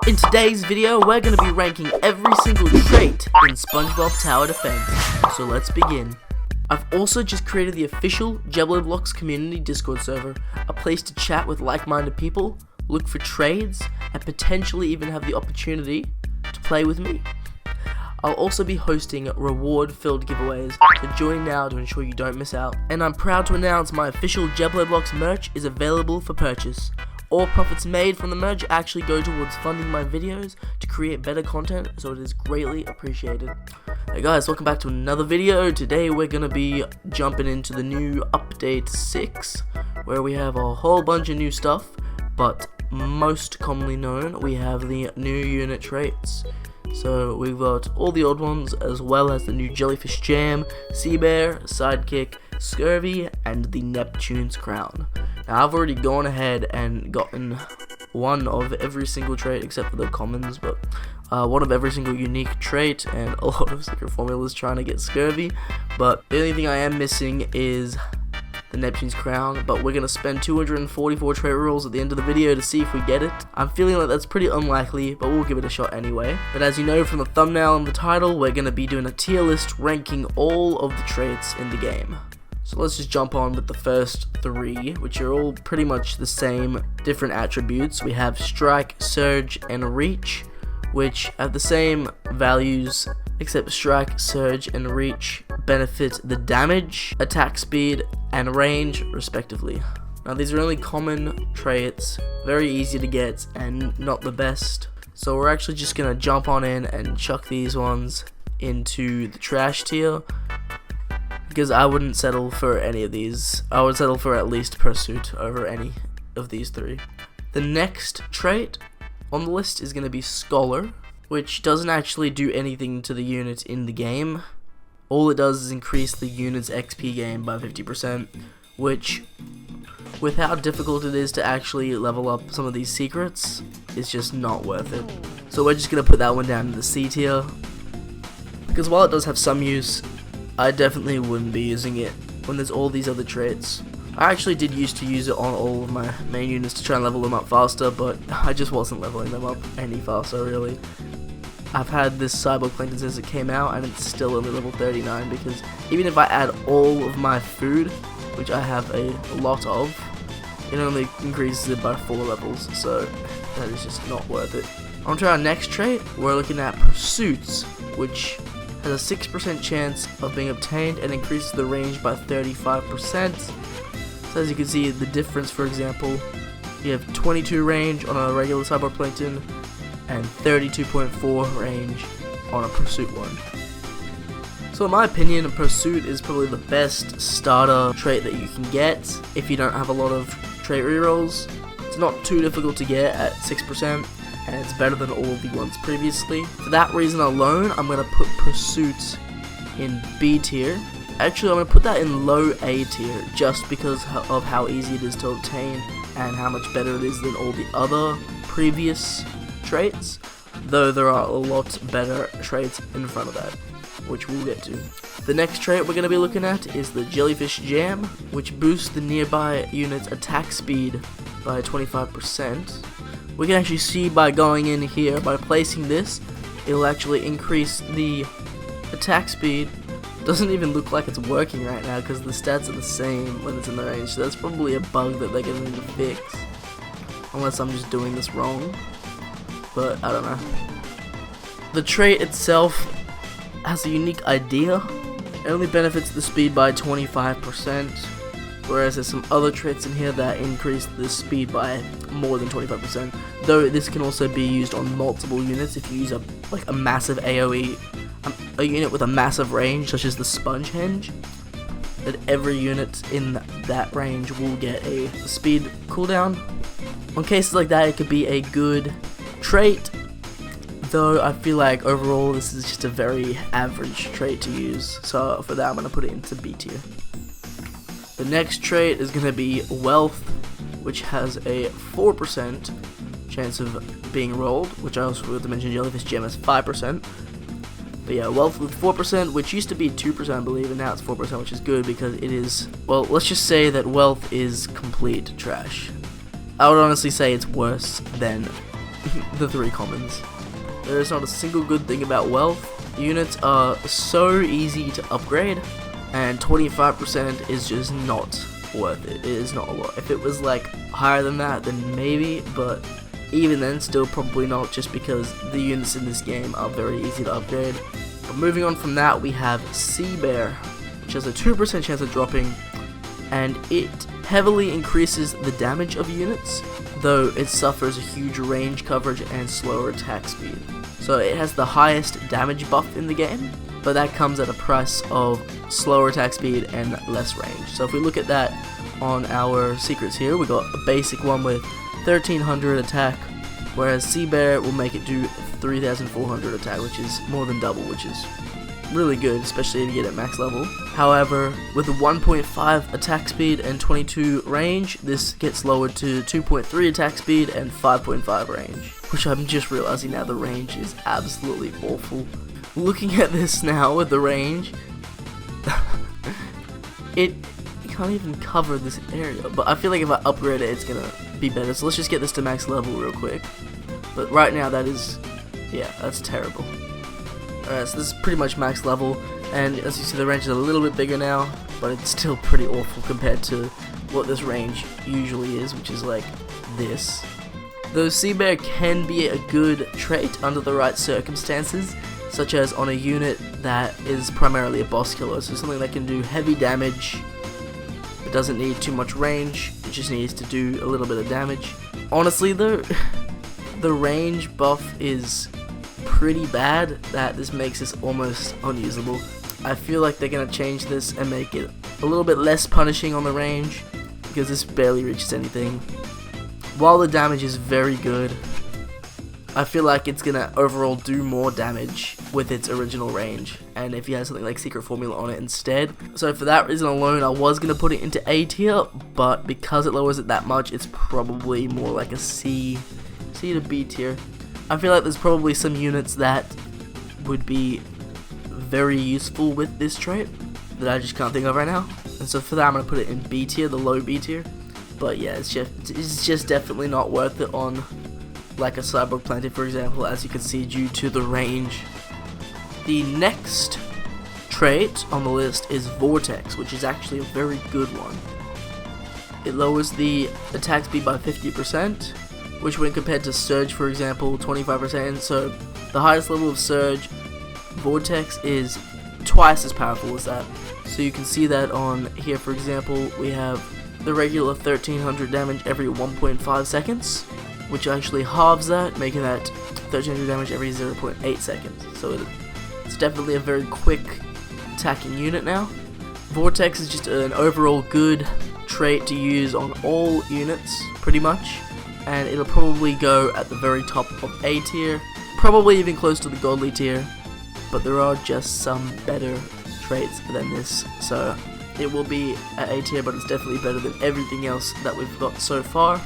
In today's video, we're going to be ranking every single trait in SpongeBob Tower Defense, so let's begin. I've also just created the official JebloBlox community Discord server, a place to chat with like-minded people, look for trades, and potentially even have the opportunity to play with me. I'll also be hosting reward-filled giveaways, so join now to ensure you don't miss out. And I'm proud to announce my official JebloBlox merch is available for purchase. All profits made from the merch actually go towards funding my videos to create better content, so it is greatly appreciated. Hey guys, welcome back to another video. Today we're going to be jumping into the new update 6, where we have a whole bunch of new stuff, but most commonly known, we have the new unit traits. So we've got all the old ones, as well as the new Jellyfish Jam, Sea Bear, Sidekick, Scurvy, and the Neptune's crown. Now I've already gone ahead and gotten one of every single trait except for the commons, but one of every single unique trait and a lot of secret formulas trying to get Scurvy. But the only thing I am missing is the Neptune's crown, but we're going to spend 244 trait rolls at the end of the video to see if we get it. I'm feeling like that's pretty unlikely, but we'll give it a shot anyway. But as you know from the thumbnail and the title, we're going to be doing a tier list ranking all of the traits in the game. So let's just jump on with the first 3, which are all pretty much the same, different attributes. We have Strike, Surge, and Reach, which have the same values, except Strike, Surge, and Reach benefit the damage, attack speed, and range, respectively. Now these are only common traits, very easy to get, and not the best. So we're actually just going to jump on in and chuck these ones into the trash tier, because I wouldn't settle for any of these. I would settle for at least Pursuit over any of these 3. The next trait on the list is going to be Scholar, which doesn't actually do anything to the unit in the game. All it does is increase the unit's XP gain by 50%, which, with how difficult it is to actually level up some of these secrets, is just not worth it. So we're just going to put that one down in the C tier, because while it does have some use, I definitely wouldn't be using it when there's all these other traits. I actually did used to use it on all of my main units to try and level them up faster, but I just wasn't leveling them up any faster, really. I've had this Cyborg Plankton since it came out, and it's still only level 39, because even if I add all of my food, which I have a lot of, it only increases it by 4 levels, so that is just not worth it. On to our next trait, we're looking at Pursuits, which has a 6% chance of being obtained and increases the range by 35%. So as you can see, the difference, for example, you have 22 range on a regular Cyborg Plankton and 32.4 range on a Pursuit one. So in my opinion, Pursuit is probably the best starter trait that you can get if you don't have a lot of trait rerolls. It's not too difficult to get at 6%, and it's better than all of the ones previously. For that reason alone, I'm going to put Pursuit in B tier. Actually, I'm going to put that in low A tier, just because of how easy it is to obtain and how much better it is than all the other previous traits, though there are a lot better traits in front of that, which we'll get to. The next trait we're going to be looking at is the Jellyfish Jam, which boosts the nearby unit's attack speed by 25%. We can actually see by going in here, by placing this, it'll actually increase the attack speed. Doesn't even look like it's working right now because the stats are the same when it's in the range, so that's probably a bug that they're going to fix. Unless I'm just doing this wrong, but I don't know. The trait itself has a unique idea. It only benefits the speed by 25%. Whereas there's some other traits in here that increase the speed by more than 25%. Though this can also be used on multiple units if you use a massive AoE, a unit with a massive range, such as the Sponge Henge. That every unit in that range will get a speed cooldown. On cases like that, it could be a good trait. Though I feel like overall this is just a very average trait to use. So for that, I'm going to put it into B tier. The next trait is going to be Wealth, which has a 4% chance of being rolled, which I also forgot to mention Jellyfish Jam has 5%. But yeah, Wealth with 4%, which used to be 2% I believe, and now it's 4%, which is good because it is, well, let's just say that Wealth is complete trash. I would honestly say it's worse than the 3 commons. There is not a single good thing about wealth. Units are so easy to upgrade, and 25% is just not worth it. It is not a lot. If it was like higher than that, then maybe, but even then, still probably not, just because the units in this game are very easy to upgrade. But moving on from that, we have Sea Bear, which has a 2% chance of dropping, and it heavily increases the damage of units, though it suffers a huge range coverage and slower attack speed. So it has the highest damage buff in the game, but that comes at a price of slower attack speed and less range. So if we look at that on our secrets here, we got a basic one with 1300 attack, whereas Sea Bear will make it do 3400 attack, which is more than double, which is really good, especially if you get at max level. However, with a 1.5 attack speed and 22 range, this gets lowered to 2.3 attack speed and 5.5 range, which I'm just realizing now the range is absolutely awful. Looking at this now with the range, it can't even cover this area, but I feel like if I upgrade it, it's gonna be better. So let's just get this to max level real quick. But right now that is, yeah, that's terrible. Alright, so this is pretty much max level, and as you see the range is a little bit bigger now, but it's still pretty awful compared to what this range usually is, which is like this. Though Sea Bear can be a good trait under the right circumstances, such as on a unit that is primarily a boss killer, so something that can do heavy damage. It doesn't need too much range, it just needs to do a little bit of damage. Honestly though, the range buff is pretty bad that this makes this almost unusable. I feel like they're gonna change this and make it a little bit less punishing on the range, because this barely reaches anything. While the damage is very good, I feel like it's gonna overall do more damage with its original range, and if you had something like Secret Formula on it instead. So for that reason alone, I was gonna put it into A tier, but because it lowers it that much, it's probably more like a C to B tier. I feel like there's probably some units that would be very useful with this trait that I just can't think of right now, and so for that I'm gonna put it in B tier, the low B tier. But yeah, it's just definitely not worth it on like a Cyborg Planted, for example, as you can see, due to the range. The next trait on the list is Vortex, which is actually a very good one. It lowers the attack speed by 50%, which when compared to Surge, for example, 25%, so the highest level of Surge, Vortex is twice as powerful as that. So you can see that on here, for example, we have the regular 1300 damage every 1.5 seconds, which actually halves that, making that 1300 damage every 0.8 seconds. So it's definitely a very quick attacking unit now. Vortex is just an overall good trait to use on all units, pretty much, and it'll probably go at the very top of A tier, probably even close to the godly tier, but there are just some better traits than this, so it will be at A tier, but it's definitely better than everything else that we've got so far.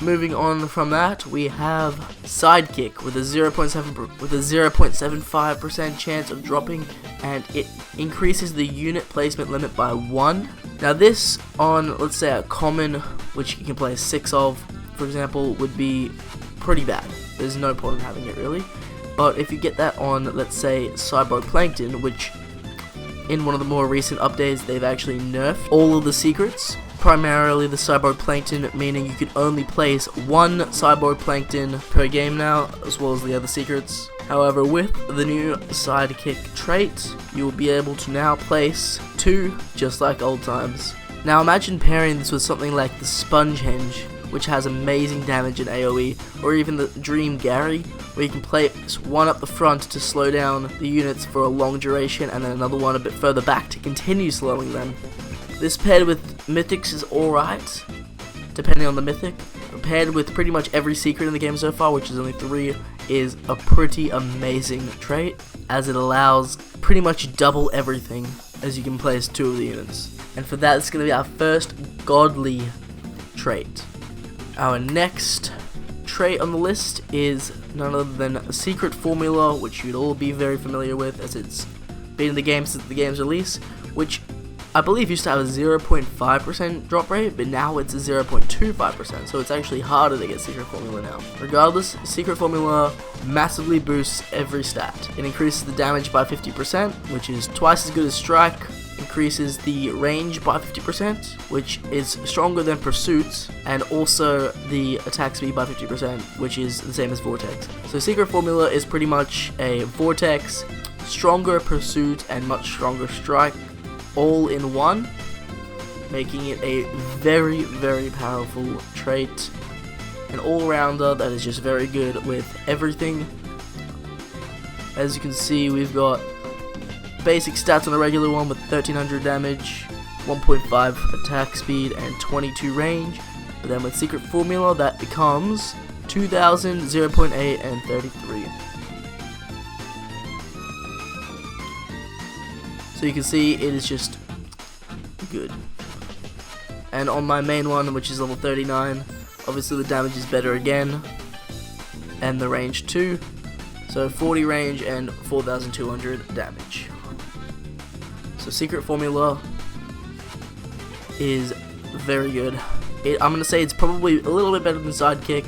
Moving on from that, we have Sidekick with a 0.75% chance of dropping, and it increases the unit placement limit by 1. Now this on, let's say, a common, which you can play 6 of, for example, would be pretty bad. There's no point in having it really. But if you get that on, let's say, Cyborg Plankton, which in one of the more recent updates they've actually nerfed all of the secrets, primarily the Cyborg Plankton, meaning you can only place 1 Cyborg Plankton per game now, as well as the other secrets. However, with the new Sidekick trait, you will be able to now place 2, just like old times. Now imagine pairing this with something like the Spongehenge, which has amazing damage in AoE, or even the Dream Gary, where you can place 1 up the front to slow down the units for a long duration, and then another one a bit further back to continue slowing them. This paired with Mythics is alright, depending on the Mythic. Paired with pretty much every secret in the game so far, which is only 3, is a pretty amazing trait, as it allows pretty much double everything, as you can place 2 of the units. And for that, it's going to be our first godly trait. Our next trait on the list is none other than a Secret Formula, which you'd all be very familiar with, as it's been in the game since the game's release, which I believe used to have a 0.5% drop rate, but now it's a 0.25%, so it's actually harder to get Secret Formula now. Regardless, Secret Formula massively boosts every stat. It increases the damage by 50%, which is twice as good as Strike, increases the range by 50%, which is stronger than Pursuit, and also the attack speed by 50%, which is the same as Vortex. So Secret Formula is pretty much a Vortex, stronger Pursuit, and much stronger Strike, all in one, making it a very, very powerful trait. An all-rounder that is just very good with everything. As you can see, we've got basic stats on the regular one with 1300 damage, 1.5 attack speed, and 22 range. But then with Secret Formula, that becomes 2000, 0.8, and 33. So you can see it is just good. And on my main one, which is level 39, obviously the damage is better again, and the range too. So 40 range and 4200 damage. So Secret Formula is very good. I'm going to say it's probably a little bit better than Sidekick,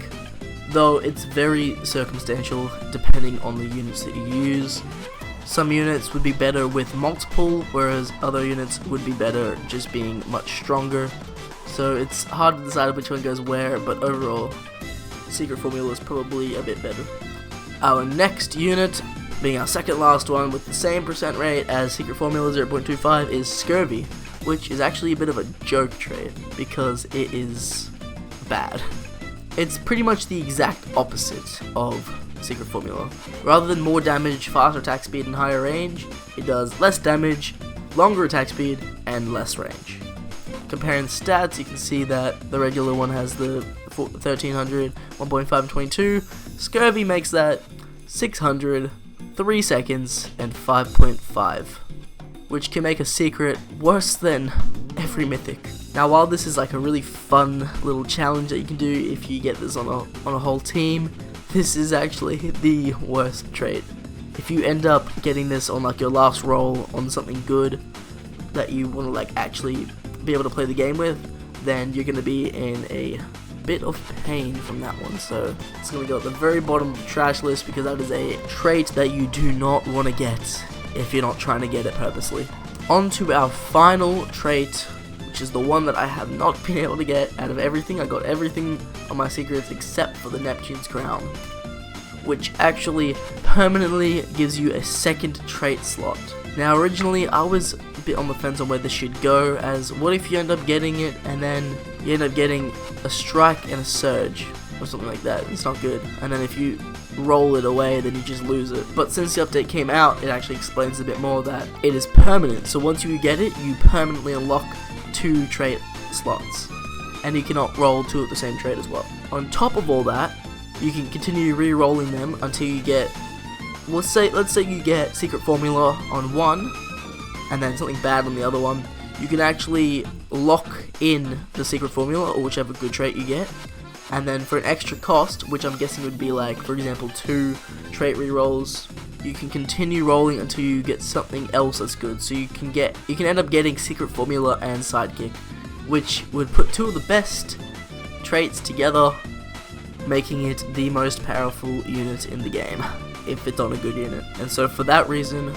though it's very circumstantial depending on the units that you use. Some units would be better with multiple, whereas other units would be better just being much stronger. So it's hard to decide which one goes where, but overall, Secret Formula is probably a bit better. Our next unit, being our second last one with the same percent rate as Secret Formula 0.25, is Scurvy, which is actually a bit of a joke trait because it is bad. It's pretty much the exact opposite of Secret Formula. Rather than more damage, faster attack speed, and higher range, it does less damage, longer attack speed, and less range. Comparing stats, you can see that the regular one has the 1300, 1.5, and 22. Scurvy makes that 600, 3 seconds, and 5.5, which can make a secret worse than every mythic. Now, while this is like a really fun little challenge that you can do if you get this on a whole team, this is actually the worst trait. If you end up getting this on like your last roll on something good that you want to like actually be able to play the game with, then you're going to be in a bit of pain from that one. So it's going to go at the very bottom of the trash list because that is a trait that you do not want to get if you're not trying to get it purposely. On to our final trait, which is the one that I have not been able to get out of everything. I got everything on my secrets except for the Neptune's crown, which actually permanently gives you a second trait slot. Now originally I was a bit on the fence on where this should go, as what if you end up getting it and then you end up getting a strike and a surge or something like that. It's not good. And then if you roll it away, then you just lose it. But since the update came out, it actually explains a bit more that it is permanent. So once you get it, you permanently unlock 2 trait slots, and you cannot roll 2 of the same trait as well. On top of all that, you can continue re-rolling them until you get, let's say you get Secret Formula on one and then something bad on the other one. You can actually lock in the Secret Formula or whichever good trait you get, and then for an extra cost, which I'm guessing would be like, for example, 2 trait re-rolls, you can continue rolling until you get something else that's good. So you can end up getting Secret Formula and Sidekick, which would put 2 of the best traits together, making it the most powerful unit in the game if it's on a good unit. And so for that reason,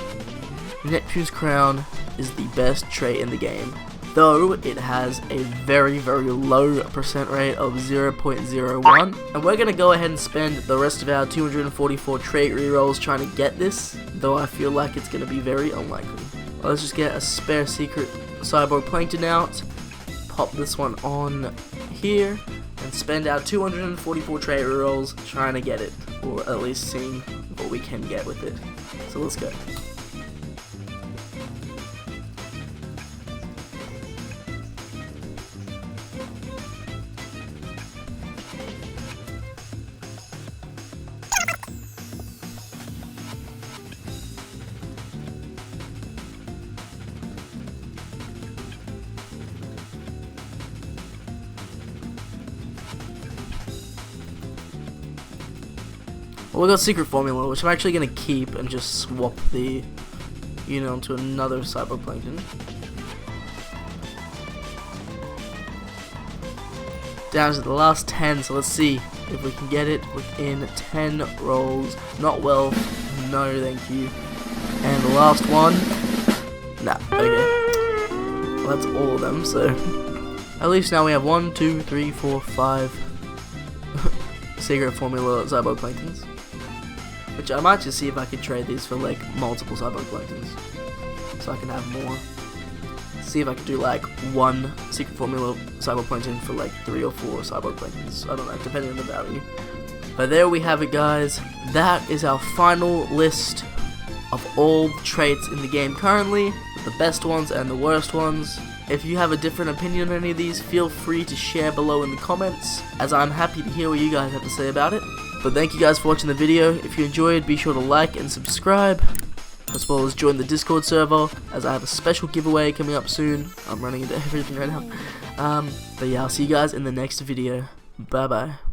Neptune's crown is the best trait in the game, though it has a very, very low percent rate of 0.01. And we're going to go ahead and spend the rest of our 244 trait rerolls trying to get this, though I feel like it's going to be very unlikely. Let's just get a spare secret Cyborg Plankton out, pop this one on here, and spend our 244 trait rerolls trying to get it, or at least seeing what we can get with it. So let's go. Well, we got Secret Formula, which I'm actually going to keep and just swap the unit onto another Cyberplankton. down to the last 10, so let's see if we can get it within 10 rolls. Not well, no thank you. And the last one, nah, okay. Well, that's all of them, so at least now we have 1, 2, 3, 4, 5 secret formula Zyboplanktons. Which I might just see if I could trade these for like multiple Zyboplanktons, so I can have more. See if I could do like one secret formula Cyberplankton for like 3 or 4 Cyboplanktons. I don't know, depending on the value. But there we have it, guys. That is our final list of all traits in the game currently, the best ones and the worst ones. If you have a different opinion on any of these, feel free to share below in the comments, as I'm happy to hear what you guys have to say about it. But thank you guys for watching the video. If you enjoyed, be sure to like and subscribe, as well as join the Discord server, as I have a special giveaway coming up soon. I'm running into everything right now. But yeah, I'll see you guys in the next video. Bye bye.